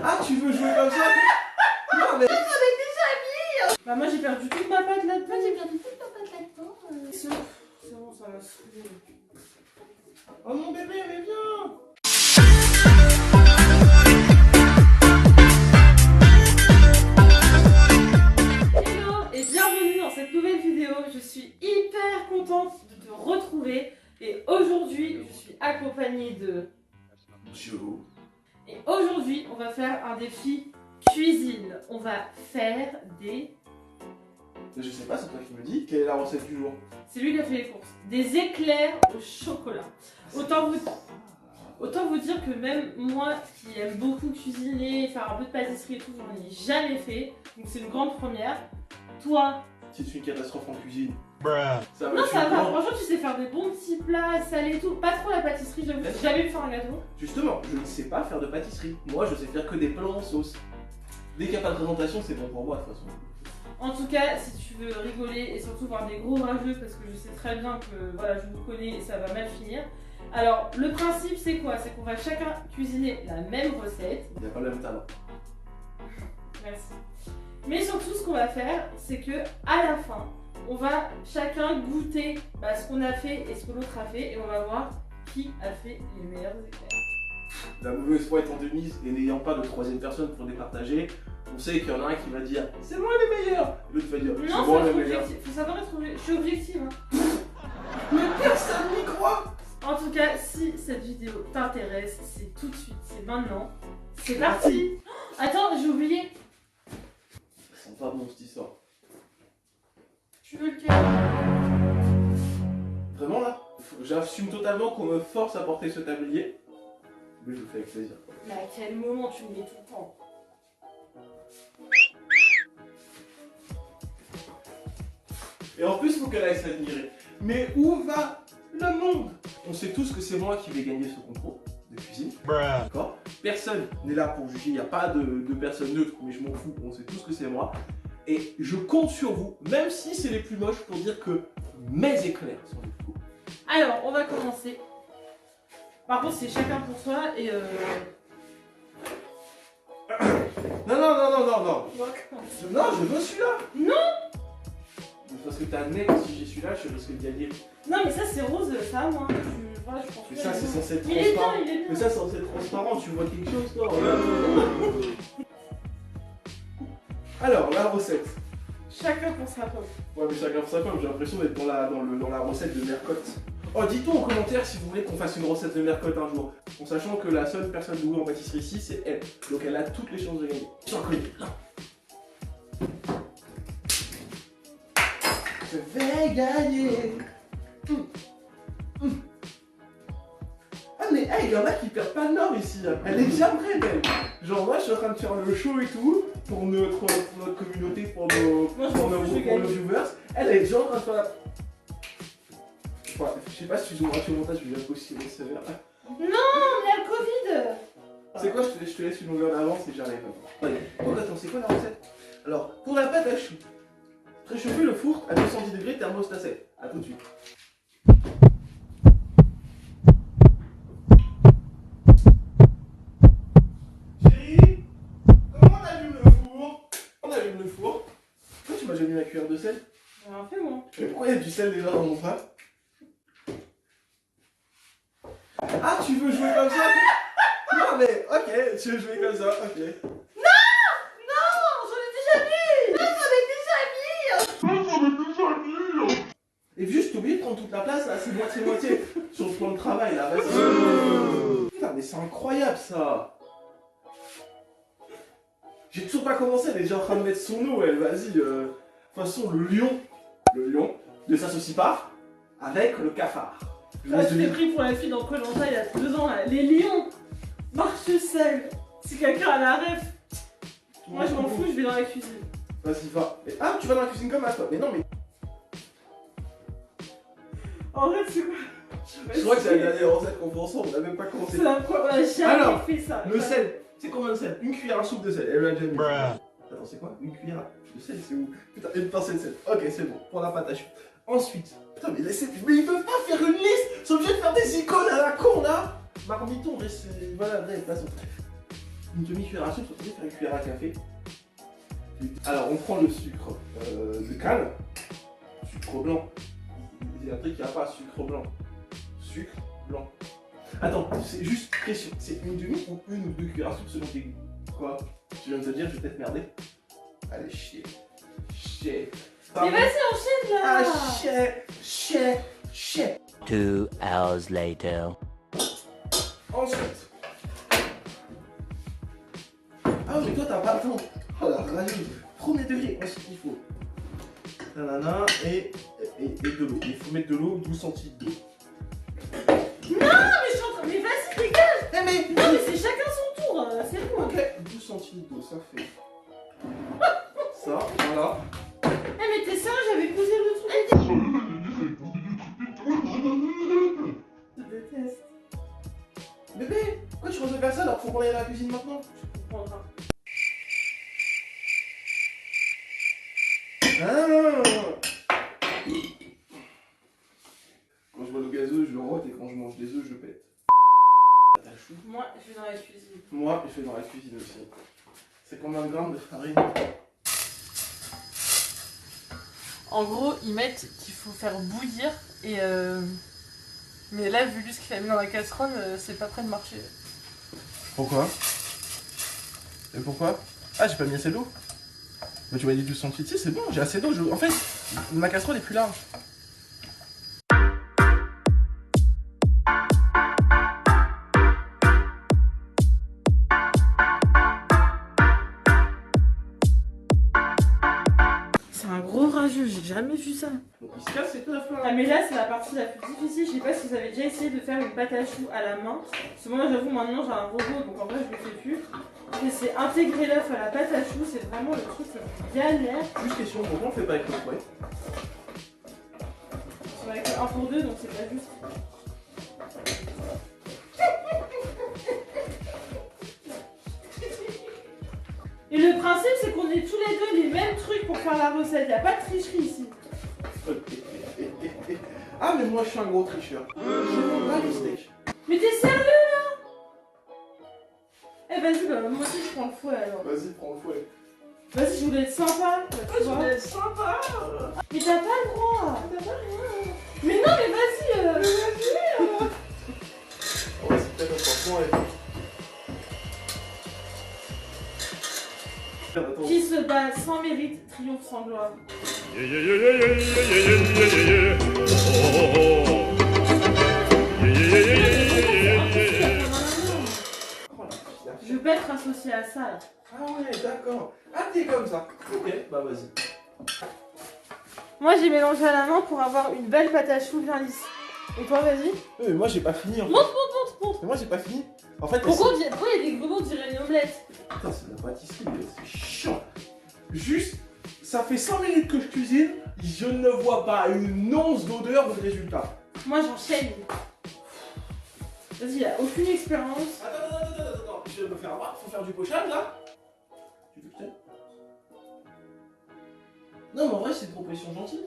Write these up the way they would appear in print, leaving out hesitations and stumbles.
Ah, tu veux jouer comme ça? Non, mais... Bah moi j'ai perdu toute ma pâte là-dedans. J'ai perdu toute ma pâte là-dedans. C'est bon, ça va se trouver. Oh mon bébé, mais viens! Hello et bienvenue dans cette nouvelle vidéo. Je suis hyper contente de te retrouver. Et aujourd'hui, je suis accompagnée de Joe. Et aujourd'hui, on va faire un défi cuisine. On va faire des... Je sais pas, c'est toi qui me dis. Quelle est la recette du jour? C'est lui qui a fait les courses. Des éclairs au chocolat. Autant vous dire que même moi qui aime beaucoup cuisiner, faire un peu de pâtisserie et tout, j'en ai jamais fait. Donc c'est une grande première. Toi... C'est une catastrophe en cuisine. Ça Non, être ça une va. grande- Franchement, tu sais faire des bons petits plats, salés et tout. Pas trop la pâtisserie, j'avoue. J'ai jamais pu faire un gâteau. Justement, je ne sais pas faire de pâtisserie. Moi, je sais faire que des plats en sauce. Dès qu'il n'y a pas de présentation, c'est bon pour moi de toute façon. En tout cas, si tu veux rigoler et surtout voir des gros rageux, parce que je sais très bien que voilà, je vous connais et ça va mal finir. Alors, le principe, c'est quoi? C'est qu'on va chacun cuisiner la même recette. Il n'y a pas le même talent. Merci. Mais surtout, ce qu'on va faire, c'est que à la fin, on va chacun goûter ce qu'on a fait et ce que l'autre a fait, et on va voir qui a fait les meilleurs éclairs. La mauvaise foi étant de mise et n'ayant pas de troisième personne pour départager, on sait qu'il y en a un qui va dire c'est moi les meilleurs, l'autre va dire c'est Non, moi faut les être meilleurs. objectif. Faut savoir être objectif. Je suis objective. Hein. Mais personne n'y croit. En tout cas, si cette vidéo t'intéresse, c'est tout de suite, c'est maintenant. C'est parti. Attends, j'ai oublié. Ça sent pas bon cette histoire. Tu veux lequel? Vraiment là, j'assume totalement qu'on me force à porter ce tablier. Mais je le fais avec plaisir. Mais à quel moment tu me mets tout le temps? Et en plus, faut qu'elle aille s'admirer. Mais où va le monde? On sait tous que c'est moi qui vais gagner ce concours de cuisine. D'accord? Personne n'est là pour juger, il n'y a pas de personne neutre, mais je m'en fous, on sait tous que c'est moi. Et je compte sur vous, même si c'est les plus moches, pour dire que mes éclairs sont les plus beaux. Alors, on va commencer. Par contre, c'est chacun pour soi et Non, non, non, non, non, non. on va commencer. Non, je veux celui-là. Non. C'est parce que t'admets que si j'ai celui-là, je risque de gagner. Non, mais ça c'est rose, ça moi. Voilà, je pense Mais que ça, c'est censé être il est transparent. bien, il est bien. Mais ça, c'est censé être transparent, tu vois quelque chose, toi? Alors, la recette. Chacun pour sa pomme. Ouais, mais chacun pour sa pomme, j'ai l'impression d'être dans la recette de Mercotte. Oh, dites-nous en commentaire si vous voulez qu'on fasse une recette de Mercotte un jour. En sachant que la seule personne douée en pâtisserie ici, c'est elle. Donc elle a toutes les chances de gagner. J'en connais. Je vais gagner. Ah mais hey, il y en a qui perdent pas le nord ici. Hein. Elle est déjà prête, elle. Genre moi, je suis en train de faire le show et tout pour notre communauté, pour nos viewers. Elle est déjà en train de faire la... Ouais, je sais pas si tu zoomeras sur le montage, je vais bien aussi sévère. Non, il y a le Covid. C'est quoi, je te laisse une longueur d'avance et j'arrive. Allez, donc attends, c'est quoi la recette? Alors, pour la pâte à choux, préchauffez le four à 210 degrés thermostat 7. A tout de suite. Chérie, comment on allume le four? On allume le four. Pourquoi tu m'as jamais mis la cuillère de sel? J'ai rien fait moi. Mais pourquoi il y a du sel déjà dans mon plat? Ah, tu veux jouer comme ça? Non mais, ok, tu veux jouer comme ça, ok. Non, j'en ai déjà mis. Non, j'en ai déjà mis. Et juste, t'as oublié de prendre toute la place là, c'est moitié-moitié sur le plan de travail là, vas-y. Putain, mais c'est incroyable ça. J'ai toujours pas commencé, elle est déjà en train de mettre son eau, elle, vas-y. De toute façon, le lion ne s'associe pas avec le cafard. Ah, je t'ai pris pour la fille dans Koh-Lanta il y a 2 ans là. Les lions marchent seuls. Si quelqu'un a la ref, moi je m'en fous, je vais dans la cuisine. Vas-y, va. Mais, ah, tu vas dans la cuisine comme ça, toi. Mais non, mais. En vrai, c'est quoi? Je crois que c'est la dernière recette qu'on fait ensemble, on a même pas commencé. C'est la quoi? On a jamais Alors, fait ça. Le sel, c'est combien de sel? Une cuillère à soupe de sel, elle l'a déjà mis. Attends, c'est quoi? Une cuillère de sel, c'est où? Putain, une pincée de sel. Ok, c'est bon, pour la pâte à choux. Ensuite, putain, mais ils peuvent pas faire une liste, ils sont obligés de faire des icônes à la con là. Marmiton, voilà, bref, de toute façon. une demi-cuillère à soupe, ça peut faire une cuillère à café. Alors on prend le sucre de canne, sucre blanc. Il y a un truc qui n'a pas sucre blanc. Sucre blanc. Attends, c'est juste question. C'est une demi ou une ou deux cuillères à soupe selon tes goûts? Quoi? Tu viens de te dire, je vais peut-être merder? Allez, chier. Chier. Mais vas-y, enchaîne là! Ah, chier. 2 hours later. Ensuite. Ah, mais toi, t'as pas le temps. Oh la rallye. Premier degré, ensuite il faut. Nanana, et de l'eau. Il faut mettre de l'eau, 12 centilitres d'eau. Non, mais je suis en train. Mais vas-y, dégage! Non, mais c'est chacun son tour, c'est bon. Ok, 12 centilitres d'eau, ça fait. Ça, voilà. Eh, mais t'es sérieux, j'avais posé le truc. Je déteste. Bébé, pourquoi tu refais faire ça alors faut qu'on aille à la cuisine maintenant? Tu comprendras. Quand je vois le gazeux, je rote et quand je mange des œufs, je pète. Moi, je vais dans la cuisine. Moi, je fais dans la cuisine aussi. C'est combien de grammes de farine? En gros, ils mettent qu'il faut faire bouillir et mais là, vu ce qu'il a mis dans la casserole, c'est pas prêt de marcher. Pourquoi? Et pourquoi? Ah, j'ai pas mis assez d'eau? Mais tu m'as dit 12 centilitres, si, c'est bon, j'ai assez d'eau. En fait, ma casserole est plus large. C'est un gros rageux, j'ai jamais vu ça. Donc il se casse, c'est tout la fleur. Ah mais là c'est la partie la plus difficile, je sais pas si vous avez déjà essayé de faire une pâte à choux à la main. Parce que moi j'avoue maintenant j'ai un robot donc en vrai je le fais plus. Mais c'est intégrer l'œuf à la pâte à choux, c'est vraiment le truc le galère. Juste question, pourquoi on fait pas avec le fouet? C'est avec un pour deux donc c'est pas juste. Et le principe c'est qu'on ait tous les deux les mêmes trucs pour faire la recette, y a pas de tricherie ici. Ah mais moi je suis un gros tricheur. Je prends pas les steaks. Mais t'es sérieux là? Eh vas-y bah moi aussi je prends le fouet alors. Vas-y, prends le fouet. Vas-y je voulais être sympa. Je voulais être sympa. Mais t'as pas le droit. T'as pas rien. Mais non mais vas-y On va c'est peut-être un franchement. Qui se bat sans mérite, triomphe sans gloire. Je veux pas être associé à ça là. Ah ouais, d'accord. Ah t'es comme ça. Ok, bah vas-y. Moi j'ai mélangé à la main pour avoir une belle pâte à choux bien lisse. Et toi vas-y. Mais moi j'ai pas fini en fait. Montre. Mais moi j'ai pas fini. En fait, Pourquoi il y a des gros on dirait une omelette? Putain, c'est de la pâtisserie, c'est chiant. Juste, ça fait 5 minutes que je cuisine, je ne vois pas une once d'odeur de résultat. Moi j'enchaîne. Vas-y, il a aucune expérience. Attends, je vais me faire voir, faut faire du pochage là. Tu veux que je t'aide? Non mais en vrai c'est une proposition gentille.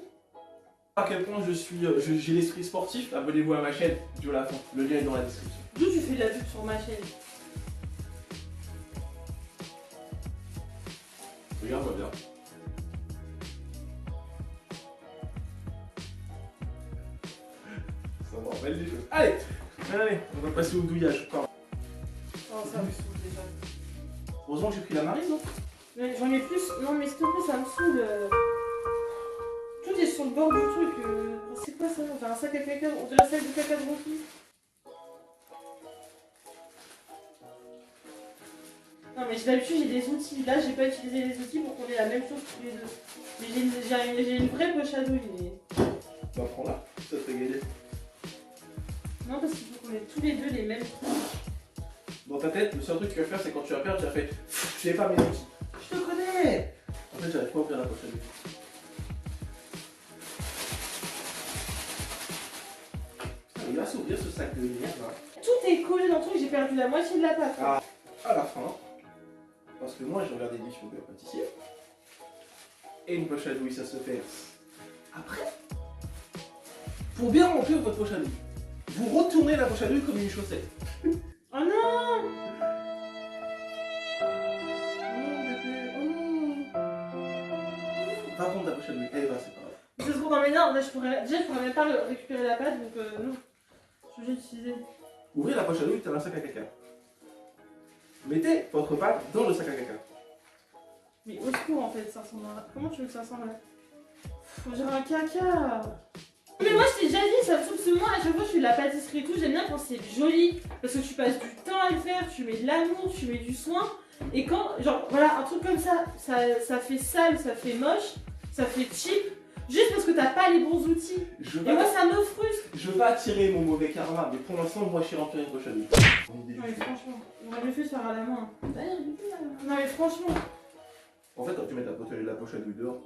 À quel point j'ai l'esprit sportif, abonnez-vous à ma chaîne, du la fin, le lien est dans la description. D'où tu fais de la pub sur ma chaîne? Regarde-moi bien. Ça me rappelle des choses. Allez, on va passer au douillage. Pardon. Oh ça me saoule déjà. Heureusement que j'ai pris la marine, non? Mais j'en ai plus. Non mais s'il te plaît ça me saoule. Tout est sur le bord du truc. C'est quoi ça? On fait un sac à caca. On dirait un sac de caca de ronfle. Non mais d'habitude j'ai des outils. Là j'ai pas utilisé les outils pour qu'on ait la même chose tous les deux. Mais j'ai une vraie poche à douille. Mais... Bah prends-la, ça te fait gagner. Non parce qu'il faut qu'on ait tous les deux les mêmes trucs. Dans ta tête, le seul truc que tu vas faire c'est quand tu vas perdre, tu vas faire je n'ai pas mes outils. Je te connais. En fait j'arrive pas à ouvrir la poche à douille. Il va s'ouvrir ce sac de merde là. Tout est collé dans le truc, j'ai perdu la moitié de la pâte. Ah, à la fin, parce que moi j'ai regardé des vidéos de pâtissier, et une poche à douille ça se fait après. Pour bien remplir votre poche à douille, vous retournez la poche à douille comme une chaussette. Oh non! Va prendre ta poche à douille. Allez, va, c'est pas grave. C'est ce qu'on en met là, je pourrais même pas récupérer la pâte, donc non. Je vais utiliser. Ouvrez la poche à douille, t'as un sac à caca. Mettez votre pâte dans le sac à caca. Mais au secours en fait, ça ressemble à... Comment tu veux que ça ressemble à... Faut dire un caca. Mais moi je t'ai déjà dit, ça me saoule, parce que moi à chaque fois je fais de la pâtisserie et tout, j'aime bien quand c'est joli, parce que tu passes du temps à le faire, tu mets de l'amour, tu mets du soin, et quand, genre voilà, un truc comme ça fait sale, ça fait moche, ça fait cheap, juste parce que t'as pas les bons outils. Et moi ça me frustre. Je veux pas attirer mon mauvais karma, mais pour l'instant moi je suis rempli une poche à douille. Non mais franchement, j'aurais mieux fait de faire à la main. Non mais franchement. En fait quand tu mets la poche à douille dehors.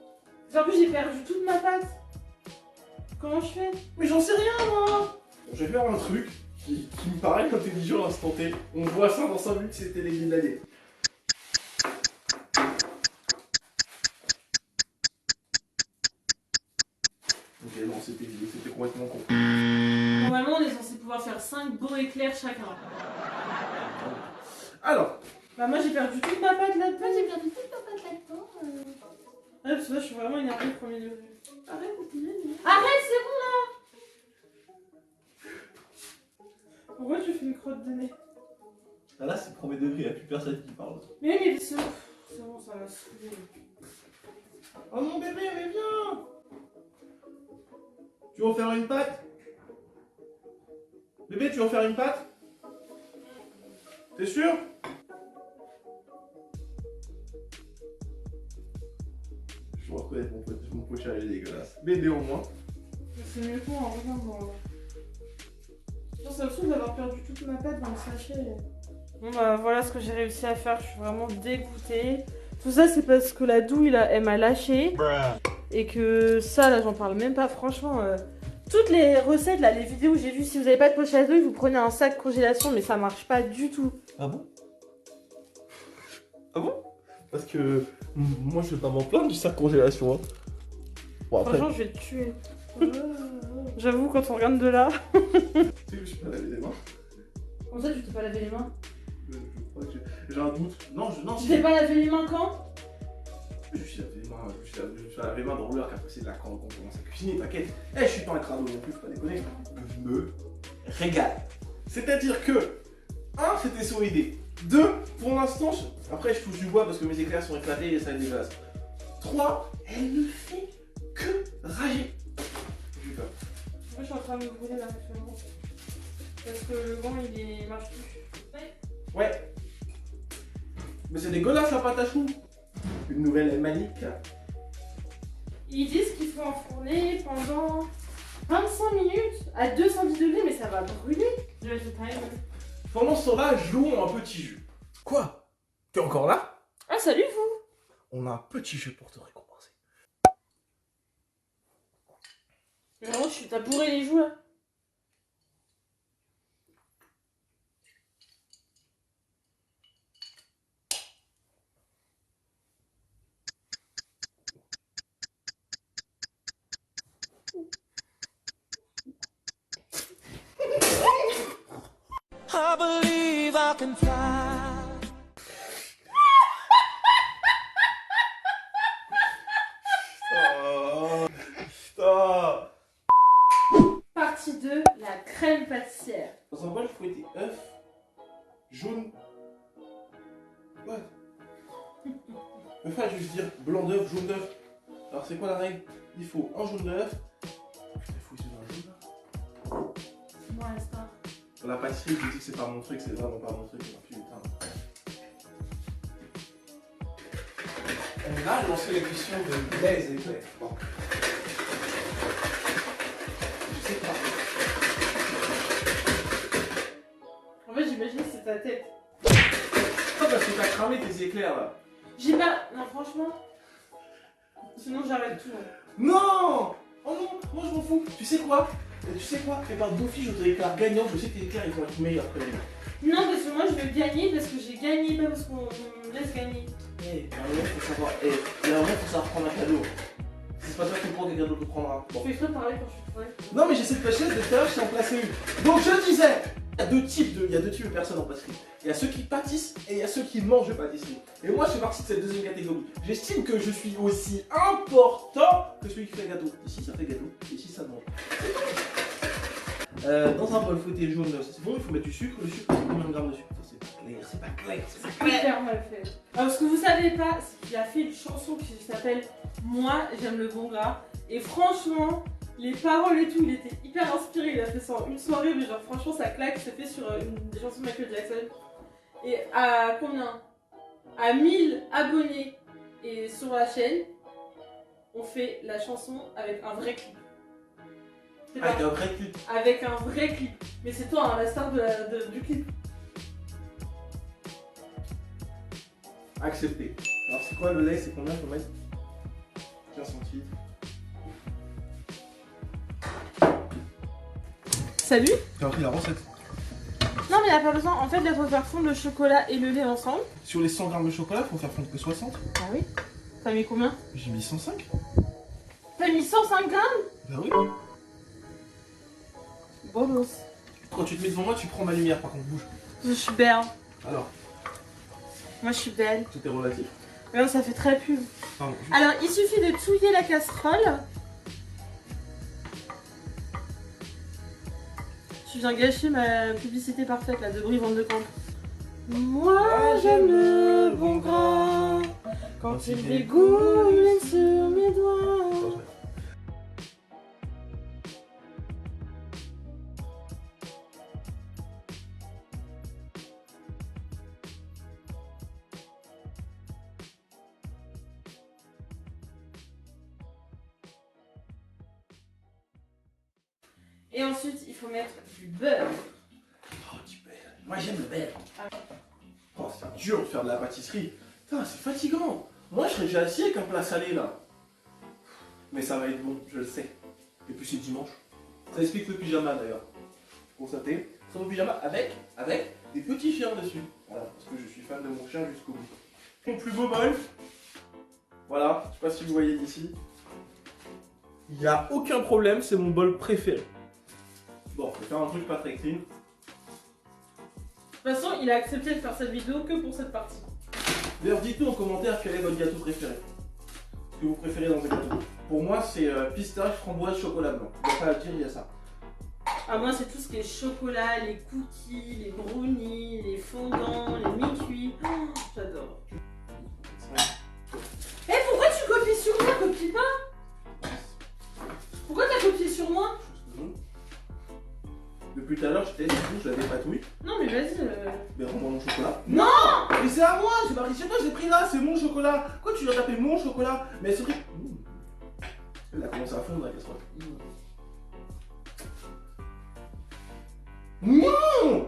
En plus j'ai perdu toute ma pâte. Comment je fais? Mais j'en sais rien moi. Je vais faire un truc qui me paraît intelligent à l'instant T. On voit ça dans 5 minutes, c'était les de l'année. Ok non, c'était complètement con. Normalement on est censé pouvoir faire 5 beaux éclairs chacun. Alors. Bah moi j'ai perdu toute ma pâte là-dedans. Moi j'ai perdu toute ma pâte là-dedans. Ouais parce que là je suis vraiment énervée au premier degré. Arrête, continue. Arrête, c'est bon là. Pourquoi tu fais une crotte de nez? Ah là c'est premier degré, il n'y a plus personne qui parle. Mais oui mais c'est bon, ça va se soulever. Oh mon bébé, mais viens. Tu veux en faire une pâte? Bébé, tu veux en faire une pâte? T'es sûr? Je dois reconnaître mon pochard, il est dégueulasse. Bébé au moins. C'est mieux que moi, regarde moi. Genre, ça me saoule d'avoir perdu toute ma pâte dans le sachet. Bon bah voilà ce que j'ai réussi à faire, je suis vraiment dégoûtée. Tout ça c'est parce que la douille là, elle m'a lâché. Et que ça là, j'en parle même pas, franchement. Toutes les recettes là, les vidéos que j'ai vues, si vous n'avez pas de poche à douille, vous prenez un sac congélation, mais ça marche pas du tout. Ah bon? Ah bon? Parce que moi je vais pas m'en plaindre du sac congélation. Hein. Bon, après... Franchement, je vais te tuer. J'avoue, quand on regarde de là. Tu sais que je peux pas laver les mains. Comment ça, tu t'es pas lavé les mains? Je crois que j'ai un doute. Non, Tu t'es pas lavé les mains quand? Je me suis lavé les mains, je me suis lavé les mains dans l'heure qu'après c'est de la quand on commence à cuisiner, t'inquiète. Eh, je suis pas un crado non plus, faut pas déconner. Je me régale. C'est-à-dire que, 1, c'était son idée. 2, pour l'instant, après je touche du bois parce que mes éclairs sont éclatés et ça est dégueulasse. 3, elle ne fait que rager. J'ai peur. Moi, je suis en train de me brûler là actuellement. Parce que le vent, il marche plus. Ouais. Mais c'est dégueulasse la pâte à choux. Une nouvelle manique. Ils disent qu'il faut enfourner pendant 25 minutes à 210 degrés, mais ça va brûler. Je vais le timer. Pendant ce temps-là, jouons un petit jeu. Quoi? T'es encore là? Ah, salut vous! On a un petit jeu pour te récompenser. Mais vraiment, t'as bourré les joues là. I believe I can fly. Putain. Partie 2, la crème pâtissière. Dans un bol, fouetter œuf, jaune. What? Me faire juste dire blanc d'œuf, jaune d'œuf. Alors c'est quoi la règle? Il faut un jaune d'œuf. Putain, il faut essayer un jaune d'œuf. C'est moi la star. Dans la pâtisserie, je dis que c'est pas mon truc, c'est vraiment pas mon truc. Putain. On a lancé la question de Blaise et Claire. Bon. Je sais pas. En fait, j'imagine que c'est ta tête. Ah, parce que t'as cramé tes éclairs là. J'ai pas. Non, franchement. Sinon, j'arrête tout. Non! Oh non, moi je m'en fous. Tu sais quoi? Fais par d'office, je te déclare gagnant. Je sais que tes éclairs ils vont être meilleurs que les miens. Non, parce que moi je vais gagner parce que j'ai gagné, pas parce qu'on me laisse gagner. Eh, il y a un moment, faut savoir. Eh, il y a un moment, faut savoir prendre un cadeau. Si c'est pas toi qui me prends, quelqu'un d'autre le prendra. Bon. Fais exprès de parler quand je suis prêt. Non, mais j'essaie de pêcher, de faire, je t'ai en placé une. Donc je disais, Il y a deux types de personnes en pâtisserie. Il y a ceux qui pâtissent et il y a ceux qui mangent de pâtisserie. Et moi, je fais partie de cette deuxième catégorie. J'estime que je suis aussi important que celui qui fait gâteau. Ici, ça fait gâteau. Ici, ça mange. Dans un bol fouetté jaune, c'est bon, il faut mettre du sucre. Le sucre, c'est combien de grammes de sucre? C'est pas clair. C'est hyper mal fait. Alors, ce que vous savez pas, c'est qu'il a fait une chanson qui s'appelle Moi, j'aime le bon gras. Et franchement, les paroles et tout, il était hyper inspiré. Il a fait ça en une soirée, mais genre, franchement, ça claque. C'est fait sur une des chansons de Michael Jackson. Et à combien? À 1000 abonnés et sur la chaîne, on fait la chanson avec un vrai clip. Avec un vrai clip. Avec un vrai clip. Mais c'est toi, hein, la star du clip. Accepté. Alors c'est quoi le lait? C'est combien? Faut mettre 15 centilitres. Salut. T'as appris la recette? Non mais il n'y a pas besoin, en fait là faut faire fondre le chocolat et le lait ensemble. Sur les 100 grammes de chocolat, faut faire fondre que 60. Ah oui. T'as mis combien? J'ai mis 105. T'as mis 105 grammes? Bah oui. Bon dos. Quand tu te mets devant moi, tu prends ma lumière par contre, bouge. Je suis belle. Alors, Moi je suis belle. tout est relatif. Mais non, ça fait très pub. Pardon. Alors il suffit de touiller la casserole. Tu viens gâcher ma publicité parfaite là de Brie Van de Camp. Moi j'aime le bon gras quand il dégoule sur mes doigts. Et ensuite, il faut mettre du beurre. Oh, du beurre. Moi j'aime le beurre. Oh, c'est dur de faire de la pâtisserie. Putain, c'est fatigant. Moi je serais déjà assis avec un plat salé là. Mais ça va être bon, je le sais. Et puis c'est dimanche. Ça explique le pyjama d'ailleurs. Constatez, c'est mon pyjama avec des petits chiens dessus. Voilà, parce que je suis fan de mon chien jusqu'au bout. Mon plus beau bol. Voilà, je sais pas si vous voyez d'ici. Il n'y a aucun problème, c'est mon bol préféré. Bon, je vais faire un truc pas très clean. De toute façon, il a accepté de faire cette vidéo que pour cette partie. D'ailleurs, dites-nous en commentaire quel est votre gâteau préféré. Ce que vous préférez dans un gâteau. Pour moi, c'est pistache, framboise, chocolat blanc. Il n'y a pas à dire, il y a ça. Ah, moi, c'est tout ce qui est chocolat, les cookies, les brownies, les fondants, les mi-cuits. Oh, j'adore. Eh, pourquoi tu copies sur moi? Copie pas. Pourquoi t'as copié sur moi? Depuis tout à l'heure, je t'ai dit, je la dépatouille. Non, mais vas-y. Mais rends-moi mon chocolat. Non. Mais c'est à moi, j'ai pris chez toi, j'ai pris là, c'est mon chocolat. Pourquoi tu viens taper mon chocolat? Mais c'est vrai. Elle a commencé à fondre la casserole. Non.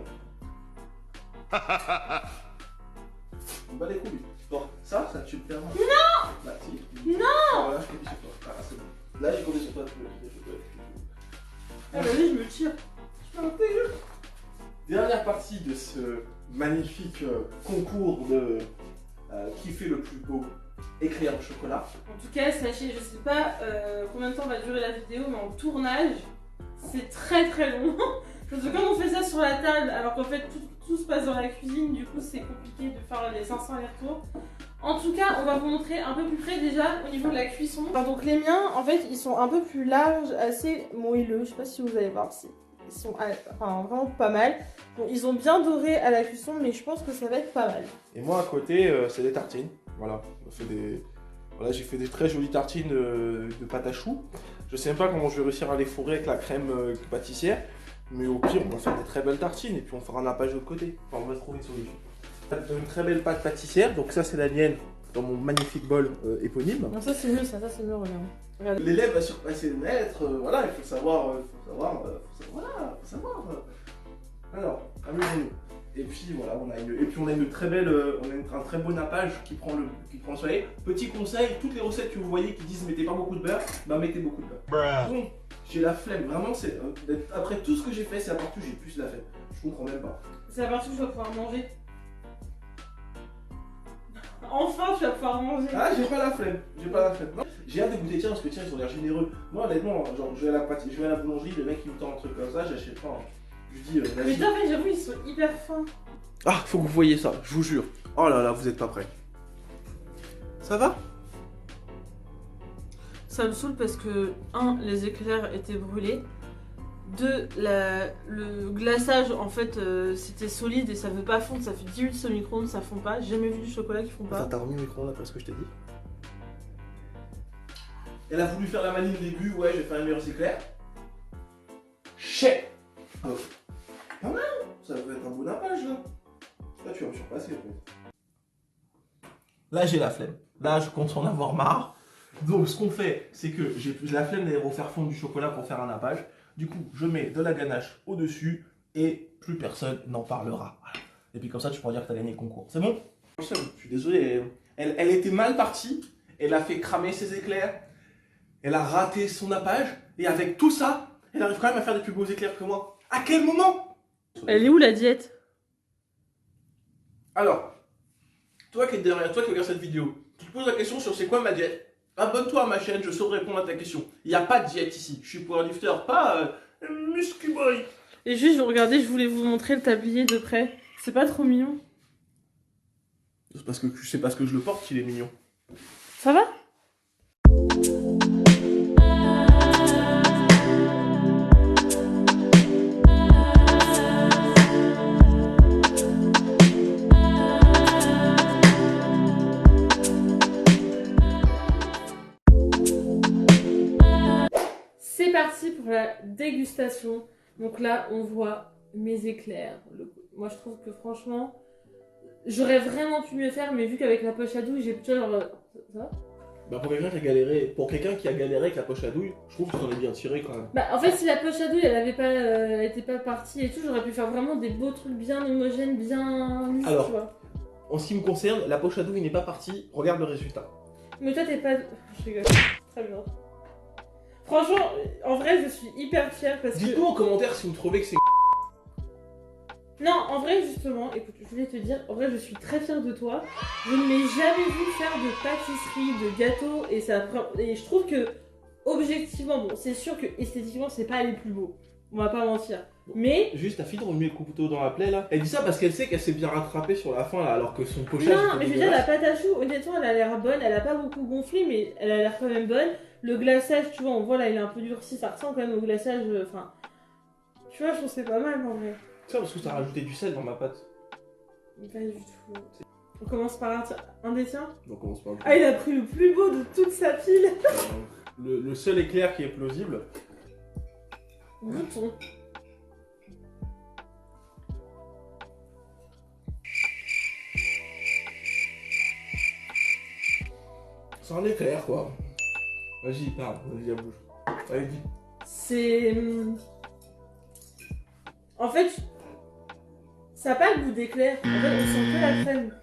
On bat les couilles. Bon, ça tu le perds. Non. Bah si. Non. Ah, voilà, je copie sur toi. Ah, c'est bon. Là, j'ai copié sur toi. Ah, vas-y, je me tire. Dernière partie de ce magnifique concours de qui fait le plus beau éclair au chocolat. En tout cas, sachez, je sais pas combien de temps va durer la vidéo, mais en tournage, c'est très très long. Parce que comme on fait ça sur la table, alors qu'en fait tout se passe dans la cuisine, du coup c'est compliqué de faire les 500 allers-retours. En tout cas, on va vous montrer un peu plus près déjà au niveau de la cuisson. Enfin, donc les miens, en fait, ils sont un peu plus larges, assez moelleux. Je sais pas si vous allez voir si ils sont enfin, vraiment pas mal. Bon, ils ont bien doré à la cuisson, mais je pense que ça va être pas mal. Et moi à côté, c'est des tartines. Voilà, j'ai fait des très jolies tartines de pâte à choux. Je sais même pas comment je vais réussir à les fourrer avec la crème pâtissière. Mais au pire, on va faire des très belles tartines et puis on fera un nappage de l'autre côté. Enfin, on va trouver une solution. Une très belle pâte pâtissière, donc ça c'est la mienne dans mon magnifique bol éponyme. Non, ça c'est mieux, ça c'est mieux, regarde. L'élève va surpasser le maître, voilà, il faut savoir, Alors, amusons-nous. Et puis voilà, on a une très belle, un très beau nappage qui prend le soleil. Petit conseil, toutes les recettes que vous voyez qui disent mettez pas beaucoup de beurre, bah mettez beaucoup de beurre. Bon, j'ai la flemme, vraiment c'est, après tout ce que j'ai fait, c'est à part tout, j'ai plus la flemme. Je comprends même pas. C'est à partir où je vais pouvoir manger. Enfin, tu vas pouvoir manger. Ah, j'ai pas la flemme. Non. J'ai hâte de goûter, tiens, parce que ils ont l'air généreux. Moi, honnêtement, genre, je vais à la boulangerie, le mec il me tend un truc comme ça, j'achète pas. Hein. Je dis, Mais vas-y. en fait, j'avoue, ils sont hyper fins. Ah, faut que vous voyez ça, je vous jure. Oh là là, vous êtes pas prêts. Ça va? Ça me saoule parce que, 1, les éclairs étaient brûlés. 2, le glaçage, en fait, c'était solide et ça veut pas fondre. Ça fait 10 minutes au micro-ondes, ça fond pas. J'ai jamais vu du chocolat qui fond pas. Attends, t'as remis au micro-ondes après ce que je t'ai dit? Elle a voulu faire la manie au début, ouais, j'ai fait un meilleur éclair. Chais! Pas mal, ça va être un bon nappage là. Là, tu vas me surpasser en fait. Là, j'ai la flemme. Là, je compte en avoir marre. Donc, ce qu'on fait, c'est que j'ai la flemme d'aller refaire fondre du chocolat pour faire un nappage. Du coup, je mets de la ganache au-dessus et plus personne n'en parlera. Voilà. Et puis comme ça, tu pourras dire que tu as gagné le concours. C'est bon? Je suis désolé. Elle était mal partie. Elle a fait cramer ses éclairs. Elle a raté son nappage. Et avec tout ça, elle arrive quand même à faire des plus beaux éclairs que moi. À quel moment? Elle est où la diète? Alors, toi qui es derrière, toi qui regardes cette vidéo, tu te poses la question sur c'est quoi ma diète? Abonne-toi à ma chaîne, je saurai répondre à ta question. Il n'y a pas de diète ici. Je suis powerlifter, pas muscu boy. Et juste, vous regardez, je voulais vous montrer le tablier de près. C'est pas trop mignon? C'est parce que je le porte qu'il est mignon. Ça va? C'est parti pour la dégustation. Donc là, on voit mes éclairs. Moi, je trouve que franchement, j'aurais vraiment pu mieux faire, mais vu qu'avec la poche à douille, j'ai plutôt genre... Ça? Bah pour quelqu'un qui a galéré avec la poche à douille, je trouve que t'en es bien tiré quand même. Bah en fait, si la poche à douille, elle avait pas, elle était pas partie et tout, j'aurais pu faire vraiment des beaux trucs bien homogènes, bien lisses, Alors, tu vois. En ce qui me concerne, la poche à douille n'est pas partie, regarde le résultat. Mais toi, t'es pas... Je rigole. Très bien. Franchement, en vrai, je suis hyper fière parce que... Dites-nous en commentaire si vous trouvez que c'est... Non, en vrai, justement, écoute, je voulais te dire, en vrai, je suis très fière de toi. Je ne l'ai jamais vu faire de pâtisserie, de gâteau, et je trouve que, objectivement, bon, c'est sûr que esthétiquement, c'est pas les plus beaux. On va pas mentir. Mais... Juste ta fille de remuer le couteau dans la plaie là. Elle dit ça parce qu'elle sait qu'elle s'est bien rattrapée sur la fin là, alors que son pochage... Non, était mais je veux dire, la dégueulasse. pâte à choux, honnêtement, elle a l'air bonne. Elle a pas beaucoup gonflé, mais elle a l'air quand même bonne. Le glaçage, tu vois, on voit là, il est un peu durci. Ça ressemble quand même au glaçage, enfin... Tu vois, je trouve que c'est pas mal, en vrai. C'est ça parce que t'as rajouté du sel dans ma pâte. Pas du tout. On commence par un des tiens. Donc on commence par... Ah, il a pris le plus beau de toute sa pile. Le seul éclair qui est plausible. Bouton. C'est un éclair quoi. Vas-y, parle, vas-y, à bouge. Allez, dis. C'est... En fait, ça n'a pas le goût d'éclair. En fait, on sent que la crème.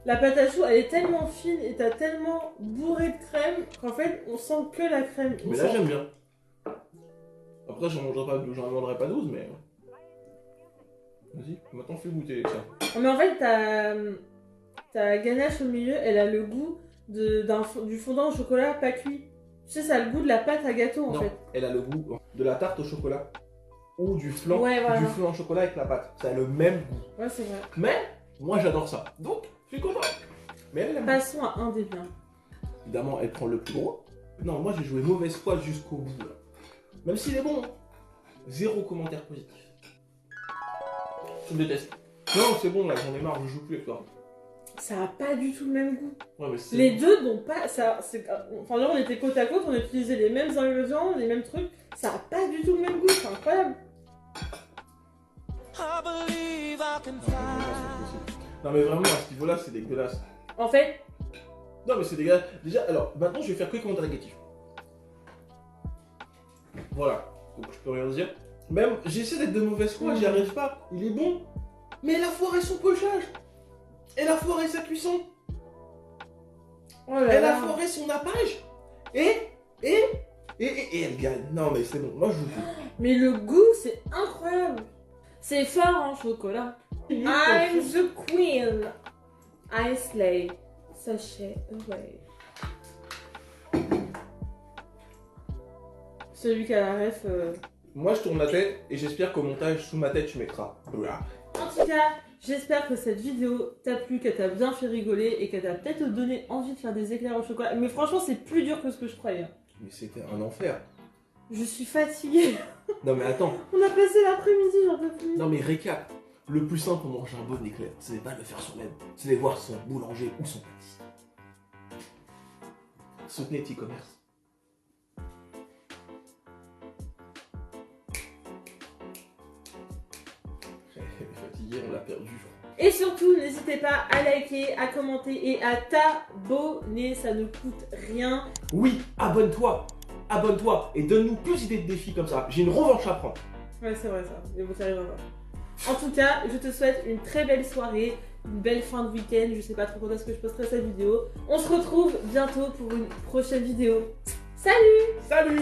La pâte à choux, elle est tellement fine et t'as tellement bourré de crème qu'en fait, on sent que la crème. Mais là, j'aime bien. Après, j'en mangerai pas 12, mais... Vas-y, maintenant fais goûter ça. Mais en fait, ta ganache au milieu, elle a le goût du fondant au chocolat pas cuit. Tu sais, ça a le goût de la pâte à gâteau en Non, fait. elle a le goût de la tarte au chocolat. Ou du flan, Ouais, voilà. du flan au chocolat avec la pâte. Ça a le même goût. Ouais, c'est vrai. Mais, moi j'adore ça. Donc, je suis content. Mais elle aime. Passons à un des biens. Évidemment, elle prend le plus gros. Non, moi j'ai joué mauvaise foi jusqu'au bout. Là. Même s'il est bon. Hein. 0 commentaire positif. Je me déteste. Non, c'est bon là, j'en ai marre, je joue plus avec toi. Ça a pas du tout le même goût. Ouais, mais c'est... Les deux n'ont pas. Enfin, là, on était côte à côte, on utilisait les mêmes ingrédients, les mêmes trucs. Ça a pas du tout le même goût, c'est incroyable. I believe I can fly. Non, mais vraiment, à ce niveau-là, c'est dégueulasse. En fait, Non, mais c'est dégueulasse. Déjà, alors, maintenant, je vais faire que les commentaires négatifs. Voilà. Donc, je peux rien dire. Même, j'essaie d'être de mauvaise foi, j'y arrive pas. Il est bon. Mais elle a foiré son pochage. Elle a foiré sa cuisson. oh là Elle a là. foiré son nappage. Et elle gagne. Non, mais c'est bon. Moi, je joue plus. Mais le goût, c'est incroyable. C'est fort en chocolat. I'm the queen. I slay. Sachet away. Celui qui a la ref, Moi je tourne la tête et j'espère qu'au montage sous ma tête tu mettras. Voilà. En tout cas, j'espère que cette vidéo t'a plu, qu'elle t'a bien fait rigoler et qu'elle t'a peut-être donné envie de faire des éclairs au chocolat. Mais franchement, c'est plus dur que ce que je croyais. Mais c'était un enfer. Je suis fatiguée. Non mais attends. On a passé l'après-midi, j'en peux plus. Non mais récap. Le plus simple pour manger un bon éclair, c'est pas de le faire soi-même. C'est de voir son boulanger ou son pâtissier. Soutenez petit commerce. Fatigué, on l'a perdu. Et surtout, n'hésitez pas à liker, à commenter et à t'abonner, ça ne coûte rien. Oui, abonne-toi. Abonne-toi et donne-nous plus d'idées de défis comme ça. J'ai une revanche à prendre. Ouais, c'est vrai ça, mais vous arrivera pas. En tout cas, je te souhaite une très belle soirée, une belle fin de week-end. Je sais pas trop quand est-ce que je posterai cette vidéo. On se retrouve bientôt pour une prochaine vidéo. Salut! Salut!